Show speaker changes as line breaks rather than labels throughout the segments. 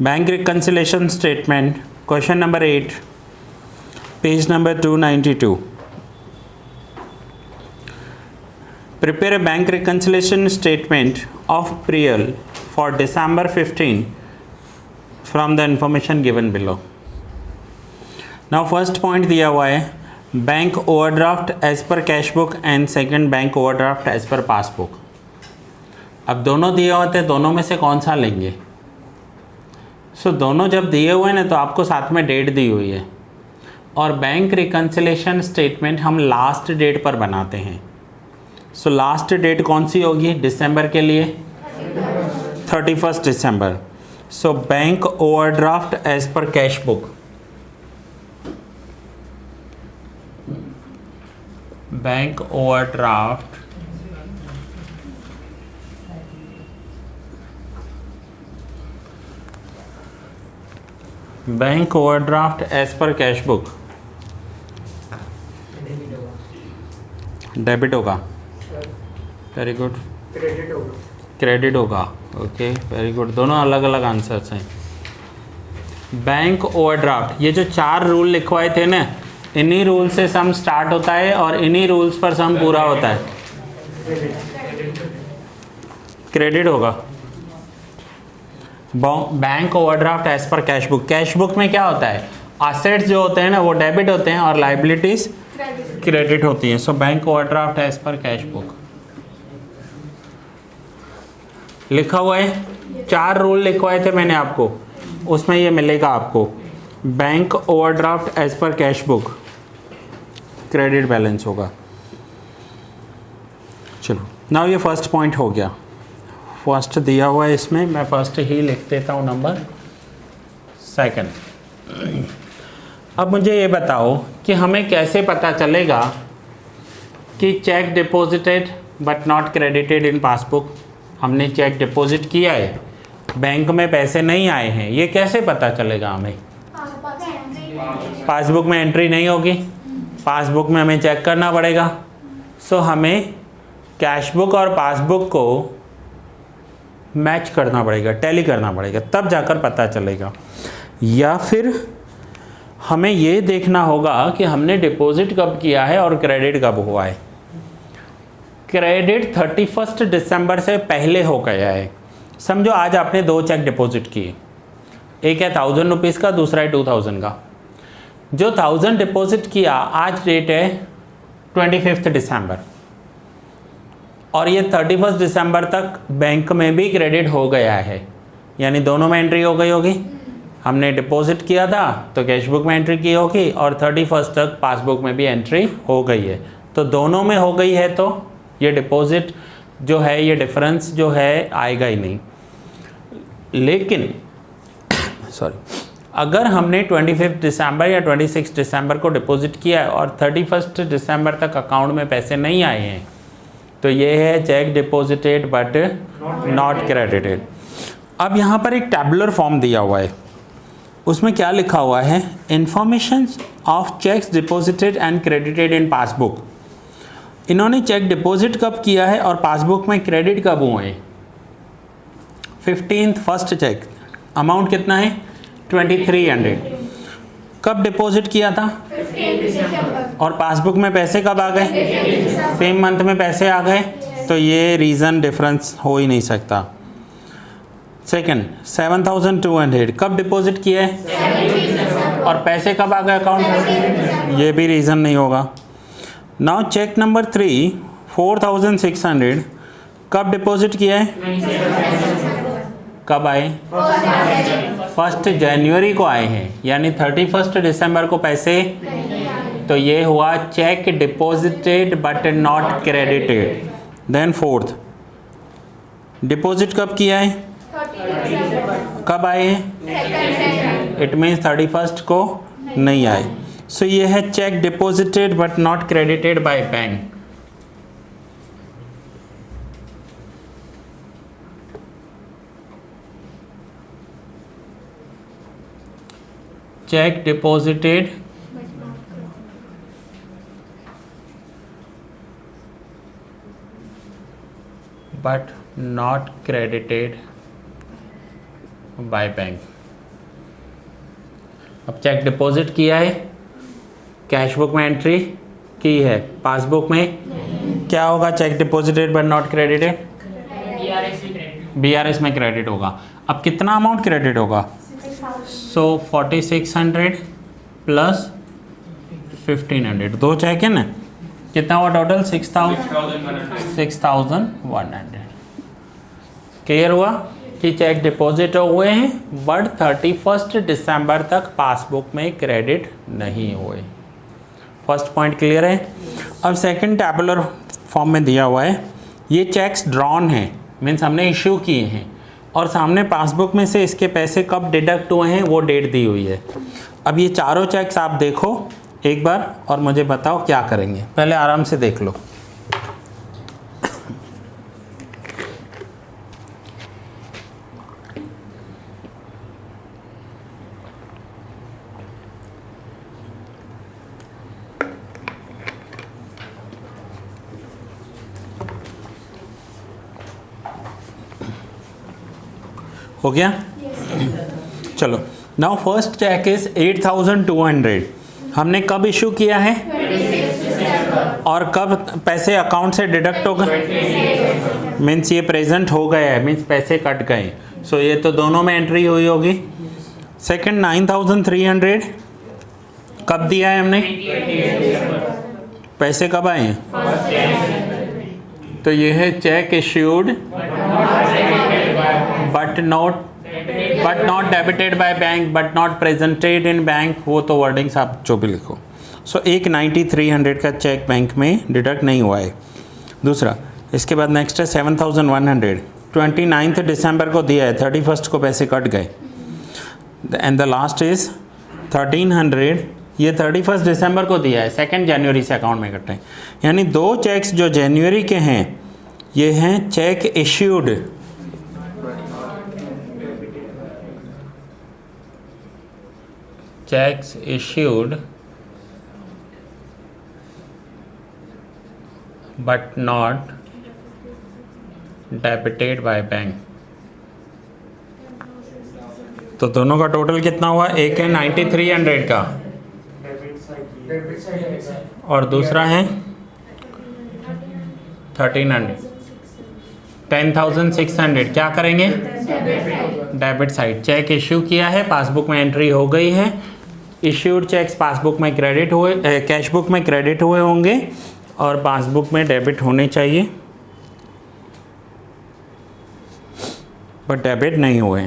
Bank reconciliation statement, question number 8, page number 292. Prepare a bank reconciliation statement of Priyal for December 15 from the information given below. Now first point दिया हुआ है bank overdraft as per cash book and second bank overdraft as per passbook. अब दोनों दिए होते हैं, दोनों में से कौन सा लेंगे? दोनों जब दिए हुए हैं ना तो आपको साथ में डेट दी हुई है और बैंक रिकन्सिलेशन स्टेटमेंट हम लास्ट डेट पर बनाते हैं। लास्ट डेट कौन सी होगी दिसंबर के लिए? 31 दिसंबर। Bank overdraft as per cash book, bank overdraft as per cash book debit होगा, वेरी गुड। क्रेडिट होगा, ओके वेरी गुड। दोनों अलग अलग आंसर्स हैं। बैंक ओवरड्राफ्ट, ये जो 4 रूल लिखवाए थे ना, इन्हीं रूल से सम स्टार्ट होता है और इन्हीं रूल्स पर सम पूरा होता है। क्रेडिट होगा। Bank overdraft as per cash book, cash book में क्या होता है? असेट्स जो होते हैं ना वो डेबिट होते हैं और लाइबिलिटीज क्रेडिट होती है। Bank overdraft as per cash book लिखा हुआ है। 4 रूल लिखवाए थे मैंने आपको, उसमें ये मिलेगा आपको। Bank overdraft as per cash book, credit balance होगा। चलो नाउ ये फर्स्ट पॉइंट हो गया। फर्स्ट दिया हुआ है इसमें, मैं फर्स्ट ही लिख देता हूँ नंबर सेकंड। अब मुझे ये बताओ कि हमें कैसे पता चलेगा कि check deposited but not credited in passbook. हमने चेक डिपॉजिट किया है, बैंक में पैसे नहीं आए हैं, ये कैसे पता चलेगा हमें? पासबुक में एंट्री नहीं होगी, पासबुक में हमें चेक करना पड़ेगा। हमें कैश बुक और पासबुक को मैच करना पड़ेगा, टैली करना पड़ेगा, तब जाकर पता चलेगा। या फिर हमें ये देखना होगा कि हमने डिपॉजिट कब किया है और क्रेडिट कब हुआ है। क्रेडिट 31 दिसंबर से पहले हो गया है। समझो आज आपने 2 चेक डिपॉजिट किए, एक है 1000 रुपीज़ का, दूसरा है 2000 का। जो 1000 डिपॉजिट किया आज डेट है 25 दिसंबर और ये 31 दिसंबर तक बैंक में भी क्रेडिट हो गया है, यानी दोनों में एंट्री हो गई होगी। हमने डिपॉजिट किया था तो कैश बुक में एंट्री की होगी और 31 तक पासबुक में भी एंट्री हो गई है। तो दोनों में हो गई है तो ये डिपॉजिट जो है, ये डिफरेंस जो है आएगा ही नहीं। लेकिन अगर हमने 25 दिसंबर या 26 दिसंबर को डिपॉजिट किया है और 31 दिसंबर तक अकाउंट में पैसे नहीं आए हैं तो ये है check deposited but not credited. अब यहाँ पर एक टैबुलर फॉर्म दिया हुआ है, उसमें क्या लिखा हुआ है? Information of checks deposited and credited in passbook. इन्होंने चेक डिपॉजिट कब किया है और पासबुक में क्रेडिट कब हुए हैं? 15 फर्स्ट चेक, अमाउंट कितना है? 2300। कब डिपॉजिट किया था? 15 दिसंबर। और पासबुक में पैसे कब आ गए? सेम मंथ में पैसे आ गए, तो ये रीज़न डिफरेंस हो ही नहीं सकता। सेकंड 7200 कब डिपॉजिट किया है और पैसे कब आ गए अकाउंट में? ये भी रीज़न नहीं होगा। नाउ चेक नंबर 3 4600 कब डिपॉजिट किया है? कब आए? 1 जनवरी को आए हैं, यानी 31 दिसंबर को पैसे। तो ये हुआ cheque deposited but not credited. Then fourth, deposit कब किया है? कब आए हैं? इट मीन्स 31 को नहीं आए। ये है check deposited but not credited by bank. Check deposited but not credited by bank। अब चेक डिपॉजिट किया है, कैश बुक में एंट्री की है, पासबुक में क्या होगा? Check deposited but not credited, BRS में क्रेडिट होगा। अब कितना अमाउंट क्रेडिट होगा? सो 4600 प्लस 1500, दो चेक है ना, कितना हुआ टोटल? 6100। क्लियर हुआ कि चेक डिपॉजिट हुए हैं बट 31 दिसंबर तक पासबुक में क्रेडिट नहीं हुए। फर्स्ट पॉइंट क्लियर है। अब सेकंड टैबुलर फॉर्म में दिया हुआ है, ये चेक्स ड्रॉन हैं, मीन्स हमने इश्यू किए हैं और सामने पासबुक में से इसके पैसे कब डिडक्ट हुए हैं वो डेट दी हुई है। अब ये चारों चेक्स आप देखो एक बार और मुझे बताओ क्या करेंगे। पहले आराम से देख लो। हो गया? चलो, नाउ फर्स्ट चेक इज 8200। हमने कब इशू किया है और कब पैसे अकाउंट से डिडक्ट हो गए? मीन्स ये प्रेजेंट हो गया है, मीन्स पैसे कट गए। सो ये तो दोनों में एंट्री हुई होगी। सेकंड 9300 कब दिया है हमने? पैसे कब आए हैं? तो ये है check issued but not debited by bank but not presented in bank, वो तो वर्डिंग्स आप जो भी लिखो। सो एक 9300 का चेक बैंक में डिडक्ट नहीं हुआ है। दूसरा, इसके बाद नेक्स्ट है 7100, 29 दिसंबर को दिया है, 31 को पैसे कट गए। एंड द लास्ट इज 1300, ये 31 दिसंबर को दिया है, 2 जनवरी से अकाउंट में कटे। यानी दो चेक्स जो जनवरी के हैं ये हैं check issued checks issued but not debited by bank। तो दोनों का टोटल कितना हुआ? एक है 9300 का और दूसरा है 1300, 10600। क्या करेंगे? Debit side. चेक इश्यू किया है, पासबुक में एंट्री हो गई है, इश्यूड चेक्स पासबुक में क्रेडिट हुए, कैश बुक में क्रेडिट हुए होंगे और पासबुक में डेबिट होने चाहिए बट डेबिट नहीं हुए।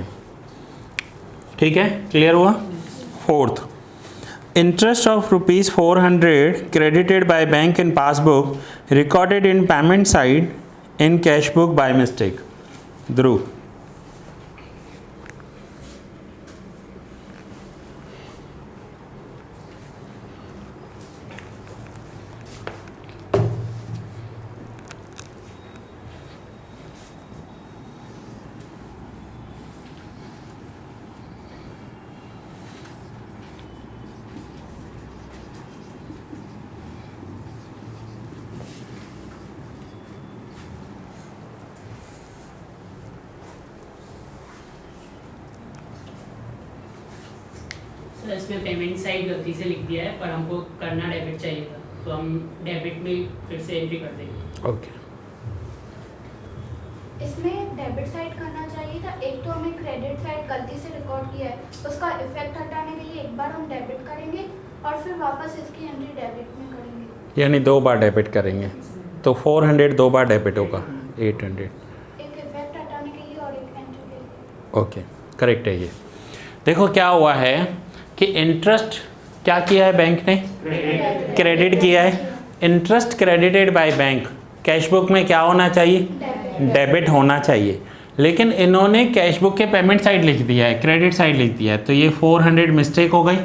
ठीक है, क्लियर हुआ? Fourth, interest of ₹400 credited by bank in passbook recorded in payment side in cash book by mistake। ध्रुव,
इसमें पेमेंट साइड गलती से लिख दिया है पर हमको करना डेबिट चाहिए था, तो हम डेबिट में फिर से एंट्री कर देंगे।
ओके।
इसमें डेबिट साइड करना चाहिए था, एक तो हमें क्रेडिट साइड गलती से रिकॉर्ड किया है, उसका इफेक्ट हटाने के लिए एक बार हम डेबिट करेंगे और फिर वापस इसकी एंट्री डेबिट में करेंगे।
यानी 2 बार डेबिट करेंगे, तो 400 2 बार डेबिट होगा, 800।
एक इफेक्ट हटाने के लिए और एक एंट्री के लिए।
ओके, करेक्ट है ये। देखो क्या हुआ है कि इंटरेस्ट क्या किया है बैंक ने? क्रेडिट किया है। Interest credited by bank cash book में क्या होना चाहिए? डेबिट होना चाहिए, लेकिन इन्होंने कैश बुक के पेमेंट साइड लिख दिया है, क्रेडिट साइड लिख दिया है, तो ये 400 मिस्टेक हो गई।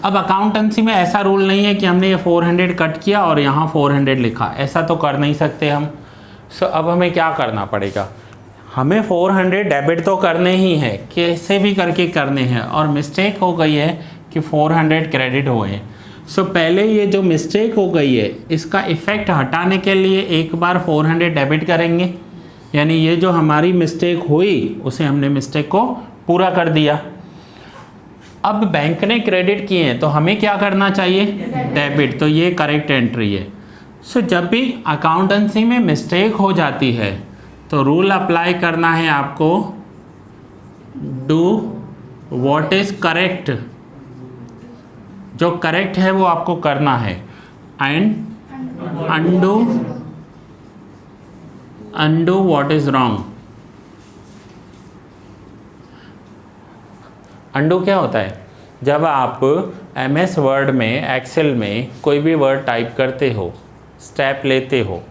अब अकाउंटेंसी में ऐसा रूल नहीं है कि हमने ये 400 कट किया और यहाँ 400 लिखा, ऐसा तो कर नहीं सकते हम। सो अब हमें क्या करना पड़ेगा? हमें 400 डेबिट तो करने ही है, कैसे भी करके करने हैं, और मिस्टेक हो गई है कि 400 क्रेडिट हुए हैं। सो पहले ये जो मिस्टेक हो गई है इसका इफ़ेक्ट हटाने के लिए एक बार 400 डेबिट करेंगे, यानी ये जो हमारी मिस्टेक हुई उसे हमने मिस्टेक को पूरा कर दिया। अब बैंक ने क्रेडिट किए हैं तो हमें क्या करना चाहिए, डेबिट। तो ये करेक्ट एंट्री है। सो जब भी अकाउंटेंसी में मिस्टेक हो जाती है तो रूल अप्लाई करना है आपको, डू व्हाट इज करेक्ट, जो करेक्ट है वो आपको करना है, and undo what is wrong. Undo क्या होता है, जब आप MS वर्ड में, एक्सेल में कोई भी वर्ड टाइप करते हो, स्टेप लेते हो,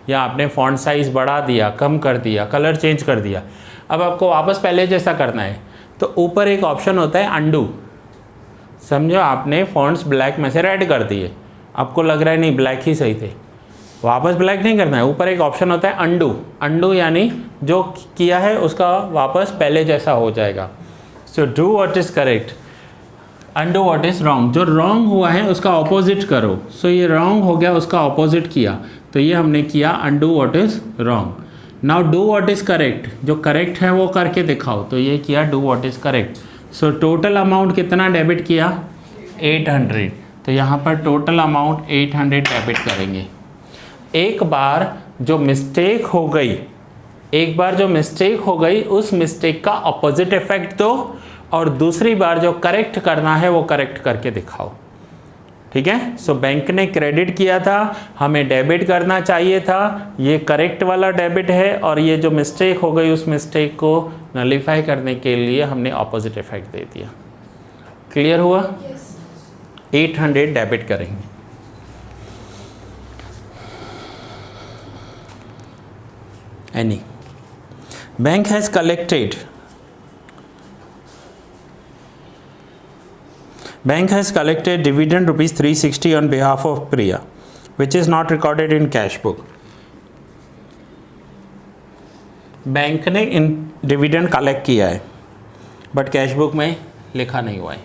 या आपने फॉन्ट साइज़ बढ़ा दिया, कम कर दिया, कलर चेंज कर दिया, अब आपको वापस पहले जैसा करना है, तो ऊपर एक ऑप्शन होता है अनडू। समझो आपने फॉन्ट्स ब्लैक में से रेड कर दिए, आपको लग रहा है नहीं ब्लैक ही सही थे, वापस ब्लैक नहीं करना है, ऊपर एक ऑप्शन होता है अनडू। अनडू यानी जो किया है उसका वापस पहले जैसा हो जाएगा। So do what is correct, undo what is wrong. जो रॉन्ग हुआ है उसका ऑपोजिट करो। सो ये रॉन्ग हो गया, उसका ऑपोजिट किया, तो ये हमने किया undo what is wrong. Now do what is correct, जो करेक्ट है वो करके दिखाओ, तो ये किया do what is correct. So total amount कितना डेबिट किया, 800। तो यहाँ पर टोटल अमाउंट 800 डेबिट करेंगे। एक बार जो मिस्टेक हो गई, उस मिस्टेक का अपोजिट इफेक्ट दो, और दूसरी बार जो करेक्ट करना है वो करेक्ट करके दिखाओ। ठीक है। सो बैंक ने क्रेडिट किया था, हमें डेबिट करना चाहिए था, ये करेक्ट वाला डेबिट है, और ये जो मिस्टेक हो गई उस मिस्टेक को नलीफाई करने के लिए हमने ऑपोजिट इफेक्ट दे दिया। क्लियर हुआ? 800 डेबिट करेंगे। Any bank has collected dividend rupees 360 on behalf of Priya, which is not recorded in cash book. Bank ने इन डिविडेंड कलेक्ट किया है बट कैश बुक में लिखा नहीं हुआ है।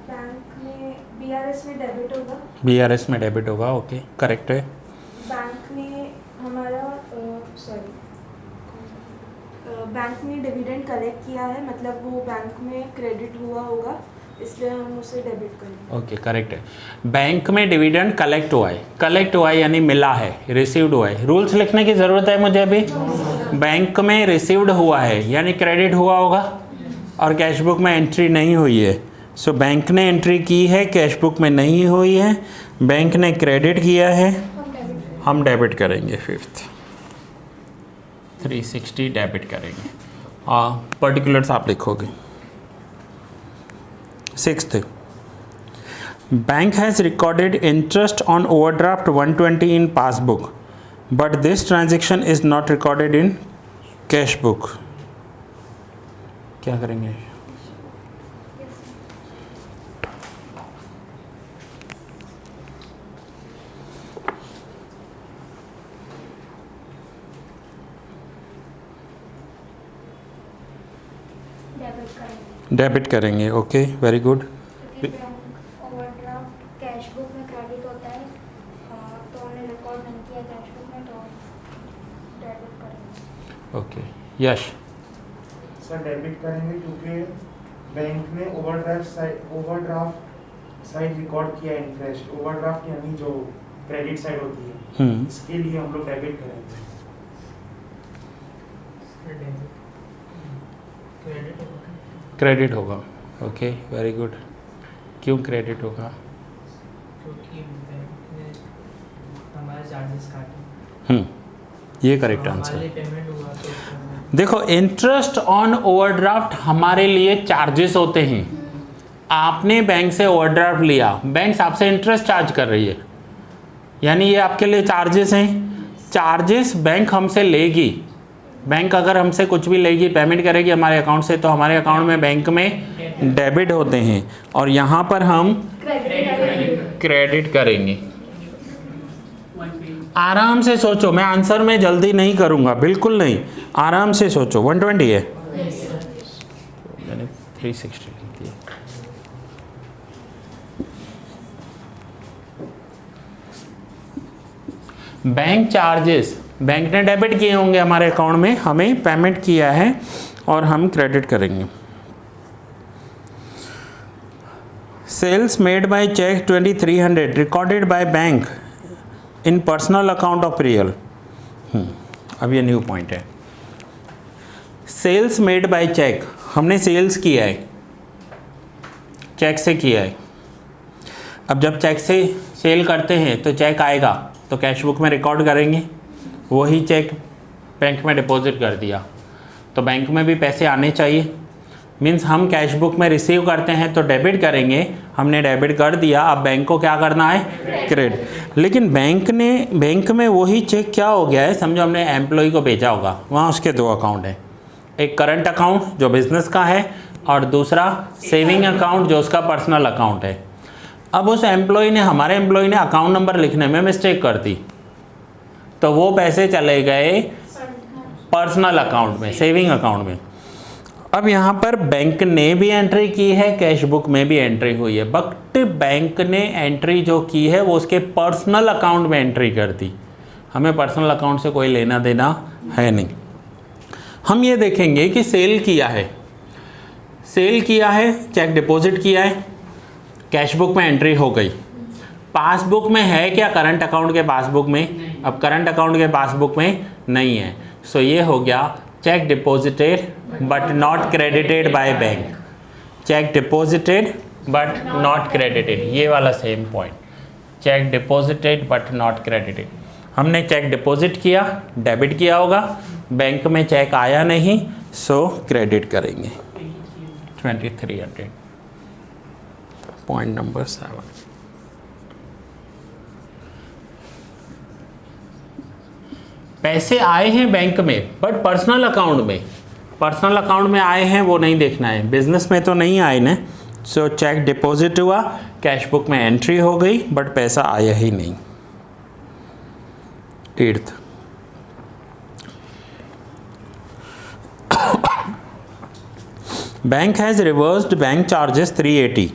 बैंक में BRS में डेबिट होगा।
BRS में डेबिट होगा, ओके करेक्ट है।
बैंक ने हमारा बैंक ने डिविडेंड कलेक्ट किया है, मतलब वो बैंक में क्रेडिट हुआ होगा, इसलिए हम उसे डेबिट करेंगे।
ओके करेक्ट है। बैंक में डिविडेंड कलेक्ट हुआ है यानी मिला है, रिसीव्ड हुआ है। रूल्स लिखने की ज़रूरत है मुझे अभी? बैंक में रिसीव्ड हुआ है यानी क्रेडिट हुआ होगा, और कैश बुक में एंट्री नहीं हुई है। सो बैंक ने एंट्री की है, कैश बुक में नहीं हुई है, बैंक ने क्रेडिट किया है, हम डेबिट करेंगे। 5th 360 डेबिट करेंगे, पर्टिकुलर्स आप लिखोगे। 6th bank has recorded interest on overdraft 120 in passbook but this transaction is not recorded in cash book. क्या करेंगे? डेबिट करेंगे, okay very good.
Overdraft cash book में क्रेडिट होता है, तो हमने रिकॉर्ड नहीं किया कैश बुक में, तो डेबिट करेंगे।
ओके यश।
सर डेबिट करेंगे क्योंकि बैंक ने ओवरड्राफ्ट साइड रिकॉर्ड किया इंटरेस्ट। ओवरड्राफ्ट यानी जो क्रेडिट साइड होती है, इसके लिए हम लोग डेबिट करेंगे।
क्रेडिट होगा, ओके वेरी गुड। क्यों क्रेडिट होगा?
क्योंकि बैंक ने हमारे चार्जेस काटे।
ये करेक्ट आंसर।
हमारे पेमेंट हुआ तो
देखो इंटरेस्ट ऑन ओवरड्राफ्ट हमारे लिए चार्जेस होते हैं। आपने बैंक से ओवरड्राफ्ट लिया, बैंक आपसे इंटरेस्ट चार्ज कर रही है, यानी ये आपके लिए चार्जेस हैं। चार्जेस बैंक हमसे लेगी, बैंक अगर हमसे कुछ भी लेगी, पेमेंट करेगी हमारे अकाउंट से, तो हमारे अकाउंट में बैंक में डेबिट होते हैं, और यहाँ पर हम क्रेडिट करेंगे।
120
आराम से सोचो, मैं आंसर में जल्दी नहीं करूंगा, बिल्कुल नहीं, आराम से सोचो। 120 है, मैंने 360 लिख दिया। बैंक चार्जेस, बैंक ने डेबिट किए होंगे हमारे अकाउंट में, हमें पेमेंट किया है और हम क्रेडिट करेंगे। Sales made by cheque 2300 recorded by bank in personal account of real. अब ये न्यू पॉइंट है। सेल्स मेड बाय चेक, हमने सेल्स किया है, चेक से किया है। अब जब चेक से सेल करते हैं तो चेक आएगा तो कैश बुक में रिकॉर्ड करेंगे, वही चेक बैंक में डिपॉजिट कर दिया तो बैंक में भी पैसे आने चाहिए। मीन्स हम कैश बुक में रिसीव करते हैं तो डेबिट करेंगे, हमने डेबिट कर दिया, अब बैंक को क्या करना है, क्रेडिट। लेकिन बैंक में वही चेक क्या हो गया है, समझो हमने एम्प्लॉय को भेजा होगा, वहाँ उसके दो अकाउंट हैं, एक करंट अकाउंट जो बिजनेस का है और दूसरा सेविंग अकाउंट जो उसका पर्सनल अकाउंट है। अब उस एम्प्लॉय ने, हमारे एम्प्लॉय ने अकाउंट नंबर लिखने में मिस्टेक कर दी तो वो पैसे चले गए पर्सनल अकाउंट में, सेविंग अकाउंट में। अब यहाँ पर बैंक ने भी एंट्री की है, कैश बुक में भी एंट्री हुई है, बट बैंक ने एंट्री जो की है वो उसके पर्सनल अकाउंट में एंट्री कर दी। हमें पर्सनल अकाउंट से कोई लेना देना है नहीं। हम ये देखेंगे कि सेल किया है, चेक डिपॉजिट किया है, कैश बुक में एंट्री हो गई। पासबुक में है क्या, करंट अकाउंट के पासबुक में? अब करंट अकाउंट के पासबुक में नहीं है, सो ये हो गया check deposited but not credited by bank. Check deposited but not credited, ये वाला same point, check deposited but not credited. हमने चेक डिपॉजिट किया, डेबिट किया होगा, बैंक में चेक आया नहीं, सो क्रेडिट करेंगे 2300। पॉइंट नंबर 7, पैसे आए हैं बैंक में बट पर्सनल अकाउंट में आए हैं, वो नहीं देखना है, बिजनेस में तो नहीं आए ना। सो चेक डिपॉजिट हुआ, कैश बुक में एंट्री हो गई बट पैसा आया ही नहीं। 8th, bank has reversed bank charges 380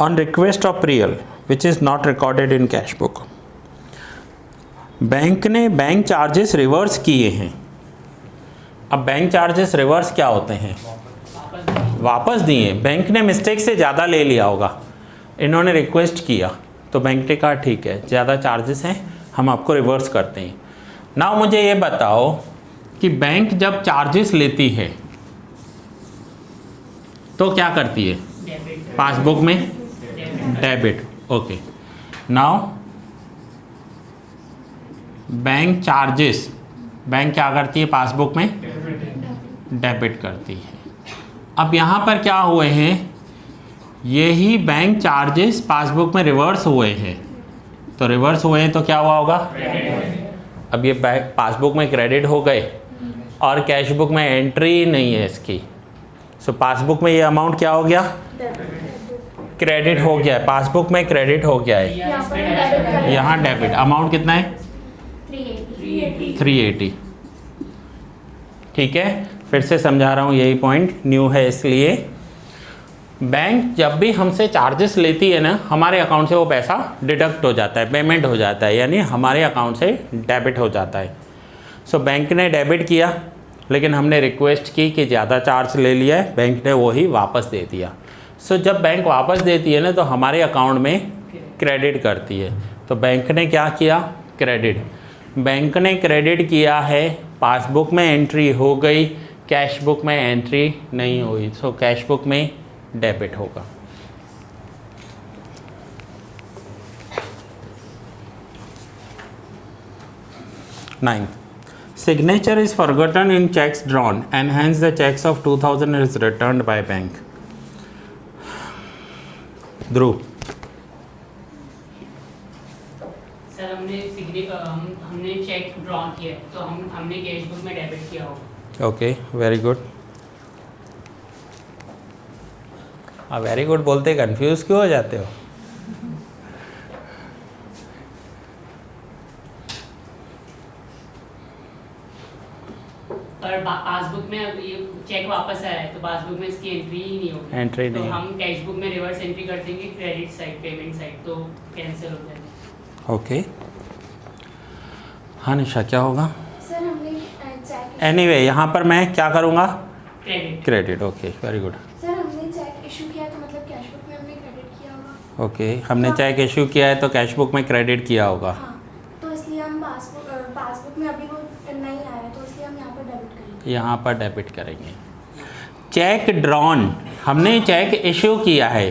on request of real which is not recorded in cash book. Bank ने बैंक चार्जेस रिवर्स किए हैं। अब बैंक चार्जेस रिवर्स क्या होते हैं, वापस दिए। बैंक ने मिस्टेक से ज़्यादा ले लिया होगा, इन्होंने रिक्वेस्ट किया तो बैंक ने कहा ठीक है ज़्यादा चार्जेस हैं, हम आपको रिवर्स करते हैं। नाउ मुझे ये बताओ कि बैंक जब चार्जेस लेती है तो क्या करती है, पासबुक में debit. Okay, now bank charges, bank क्या करती है, पासबुक में डेबिट करती है। अब यहाँ पर क्या हुए हैं, यही बैंक चार्जेस पासबुक में रिवर्स हुए हैं, तो रिवर्स हुए हैं तो क्या हुआ होगा, अब ये बैंक पासबुक में क्रेडिट हो गए और कैश बुक में एंट्री नहीं है इसकी, सो पासबुक में ये अमाउंट क्या हो गया, क्रेडिट हो गया है, पासबुक में क्रेडिट हो गया है, यहाँ डेबिट। अमाउंट कितना है, 380। ठीक है, फिर से समझा रहा हूँ, यही पॉइंट न्यू है इसलिए। बैंक जब भी हमसे चार्जेस लेती है ना, हमारे अकाउंट से वो पैसा डिडक्ट हो जाता है, पेमेंट हो जाता है, यानी हमारे अकाउंट से डेबिट हो जाता है। सो बैंक ने डेबिट किया लेकिन हमने रिक्वेस्ट की कि ज़्यादा चार्ज ले लिया है, बैंक ने वही वापस दे दिया। सो जब बैंक वापस देती है ना तो हमारे अकाउंट में क्रेडिट करती है, तो बैंक ने क्या किया, क्रेडिट। बैंक ने क्रेडिट किया है, पासबुक में एंट्री हो गई, कैश बुक में एंट्री नहीं हुई, सो कैश बुक में डेबिट होगा। Ninth, signature is forgotten in checks drawn and hence the checks of 2000 is returned by bank. Dhruv,
sir हमने चेक ड्रॉ किया है तो हमने कैश बुक में डेबिट किया होगा।
Okay, very good. Very good बोलते कंफ्यूज क्यों हो जाते हो?
चेक वापस आया है तो पासबुक में इसकी एंट्री ही नहीं होगी।
एंट्री
तो
नहीं
हम कैश बुक में रिवर्स एंट्री कर देंगे क्रेडिट साइड, पेमेंट साइड, तो कैंसिल हो जाएगा।
ओके। हाँ निशा, क्या होगा?
सर हमने चेक
एनीवे यहाँ पर मैं क्या करूँगा?
Credit.
Credit. Okay, very good.
Sir हमने चेक इशू किया तो मतलब कैश बुक में हमने क्रेडिट किया होगा।
ओके, हमने चेक इशू किया है तो कैश बुक में क्रेडिट किया होगा।
हाँ, तो इसलिए हम पासबुक में अभी वो नहीं आया तो इसलिए हम यहाँ पर डेबिट करेंगे।
यहाँ पर डेबिट करेंगे। चेक ड्रॉन, हमने चेक इशू किया है,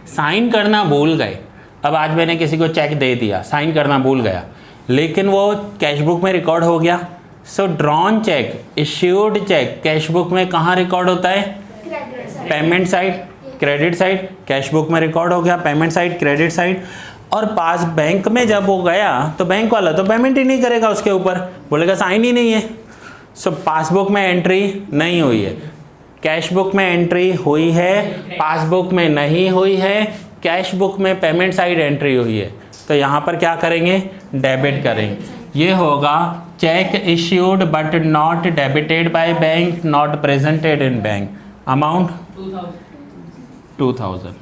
साइन करना भूल गए। अब आज मैंने किसी को चेक दे दिया, साइन करना भूल गया, लेकिन वो कैश बुक में रिकॉर्ड हो गया। So drawn cheque, issued cheque cash book में कहाँ रिकॉर्ड होता है?
Credit side,
payment side, credit side. Cash book में रिकॉर्ड हो गया, पेमेंट साइड, क्रेडिट साइड। और पास बैंक में जब वो गया तो बैंक वाला तो पेमेंट ही नहीं करेगा उसके ऊपर, बोलेगा साइन ही नहीं है। सो पासबुक में एंट्री नहीं हुई है, कैश बुक में एंट्री हुई है, पासबुक में नहीं हुई है, कैश बुक में पेमेंट साइड एंट्री हुई है। तो यहाँ पर क्या करेंगे? डेबिट करेंगे। ये होगा check issued but not debited by bank, not presented in bank, amount 2000।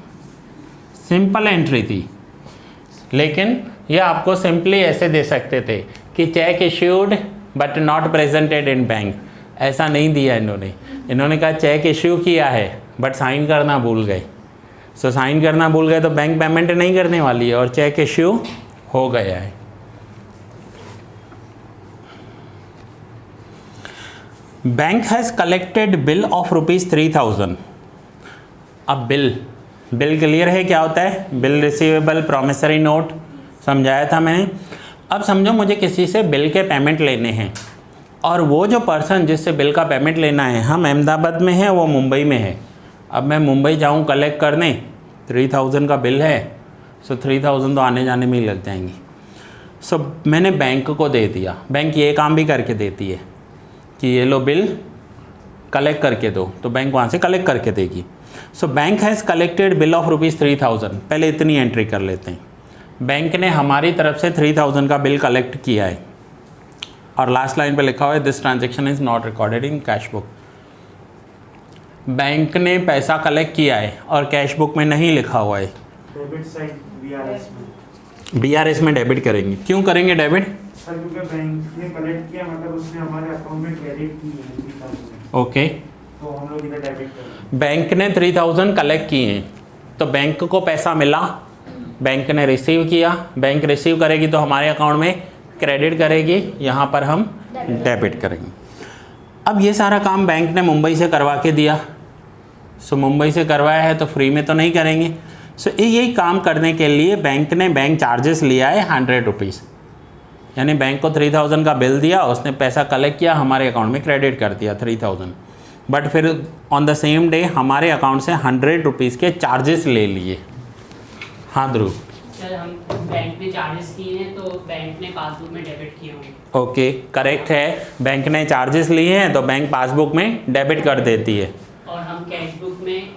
Simple entry थी, लेकिन ये आपको सिंपली ऐसे दे सकते थे कि check issued but not presented in bank. ऐसा नहीं दिया इन्होंने कहा चेक इश्यू किया है बट साइन करना भूल गए। सो साइन करना भूल गए तो बैंक पेमेंट नहीं करने वाली है और चेक इश्यू हो गया है। Bank has collected bill of ₹3000। अब बिल क्लियर है क्या होता है? बिल रिसीवेबल, प्रॉमिसरी नोट, समझाया था मैंने। अब समझो मुझे किसी से बिल के पेमेंट लेने हैं और वो जो पर्सन जिससे बिल का पेमेंट लेना है, हम अहमदाबाद में है, वो मुंबई में है। अब मैं मुंबई जाऊँ कलेक्ट करने, 3000 का बिल है, सो 3000 तो आने जाने में ही लग जाएंगी। सो मैंने बैंक को दे दिया, बैंक ये काम भी करके देती है कि ये लो बिल कलेक्ट करके दो, तो बैंक वहाँ से कलेक्ट करके देगी। So bank has collected bill of ₹3000। पहले इतनी एंट्री कर लेते हैं। बैंक ने हमारी तरफ से 3000 का बिल कलेक्ट किया है और लास्ट लाइन पे लिखा हुआ है this transaction is not recorded in cash book. Bank ने पैसा कलेक्ट किया है और कैश बुक में नहीं लिखा हुआ है।
डेबिट साइड बीआरएस में,
बीआरएस में डेबिट करेंगे। क्यों करेंगे डेबिट?
सर क्योंकि बैंक ने कलेक्ट किया, मतलब उसने हमारे अकाउंट में क्रेडिट की है 3000,
ओके।
तो हम लोग इधर डेबिट करेंगे।
बैंक ने 3000 कलेक्ट किए हैं तो बैंक को पैसा मिला, बैंक ने रिसीव किया, बैंक रिसीव करेगी तो हमारे अकाउंट में क्रेडिट करेगी, यहाँ पर हम डेबिट करेंगे। अब ये सारा काम बैंक ने मुंबई से करवा के दिया। सो मुंबई से करवाया है तो फ्री में तो नहीं करेंगे। सो यही काम करने के लिए बैंक ने बैंक चार्जेस लिया है ₹100। यानी बैंक को 3000 का बिल दिया, उसने पैसा कलेक्ट किया, हमारे अकाउंट में क्रेडिट कर दिया 3000, बट फिर ऑन द सेम डे हमारे अकाउंट से ₹100 के चार्जेस ले लिए। हाँ ध्रुव।
सर हम बैंक ने चार्जेस किए हैं तो बैंक ने पासबुक में डेबिट किए होंगे।
ओके, करेक्ट है। बैंक ने चार्जेस लिए हैं तो बैंक पासबुक में डेबिट कर देती है
और हम कैश बुक में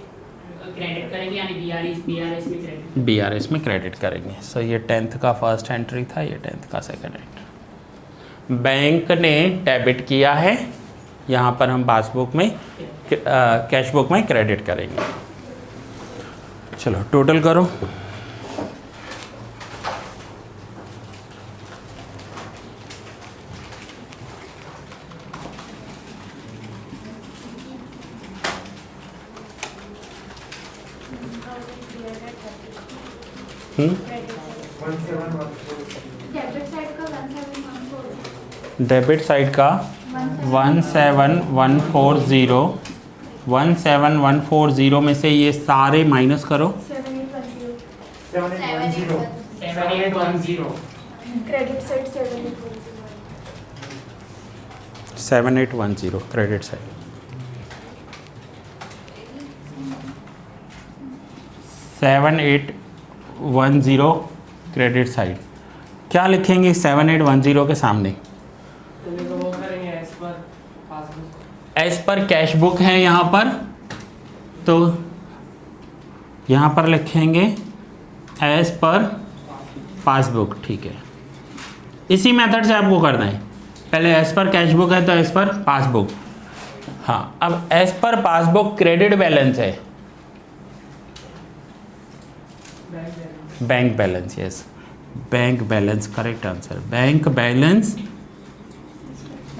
क्रेडिट करेंगे, यानी बीआरएस में क्रेडिट।
बीआरएस में क्रेडिट करेंगे। सो ये 10th का फर्स्ट एंट्री था, ये 10th का सेकंड एंट्री। बैंक ने डेबिट किया है, यहाँ पर हम पासबुक में कैश बुक में क्रेडिट करेंगे। चलो टोटल करो।
डेबिट साइड का 1714,
डेबिट साइड का 17140 में से ये सारे माइनस करो।
7810,
7810।
Credit side 7810।
7810 credit side, 7810 credit side. क्या लिखेंगे 7810 के सामने?
तो देखो वो करेंगे as per passbook.
As per cash book है यहाँ पर, तो यहाँ पर लिखेंगे एज पर पासबुक। ठीक है, इसी मेथड से आपको करना है। पहले एज पर कैश बुक है तो एज पर पासबुक हाँ, अब as per passbook credit balance है, bank balance, yes, bank balance correct answer, bank balance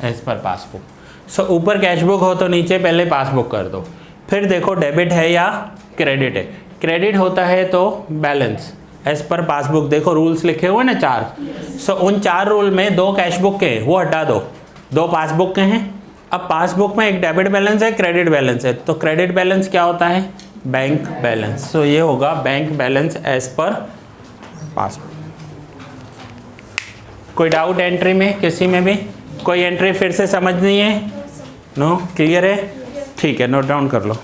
as per passbook. So ऊपर कैश बुक हो तो नीचे पहले पासबुक कर दो, फिर देखो डेबिट है या क्रेडिट है। क्रेडिट होता है तो बैलेंस एज पर पासबुक, देखो रूल्स लिखे हुए ना 4। सो उन 4 रूल में 2 कैश बुक के वो हटा दो, 2 पासबुक के हैं। अब पासबुक में एक डेबिट बैलेंस है, क्रेडिट बैलेंस है, तो क्रेडिट बैलेंस क्या होता है, बैंक बैलेंस। सो ये होगा bank balance as per passbook. कोई डाउट एंट्री में, किसी में भी कोई एंट्री फिर से समझनी है? नो, क्लियर है? ठीक है, नोट डाउन कर लो।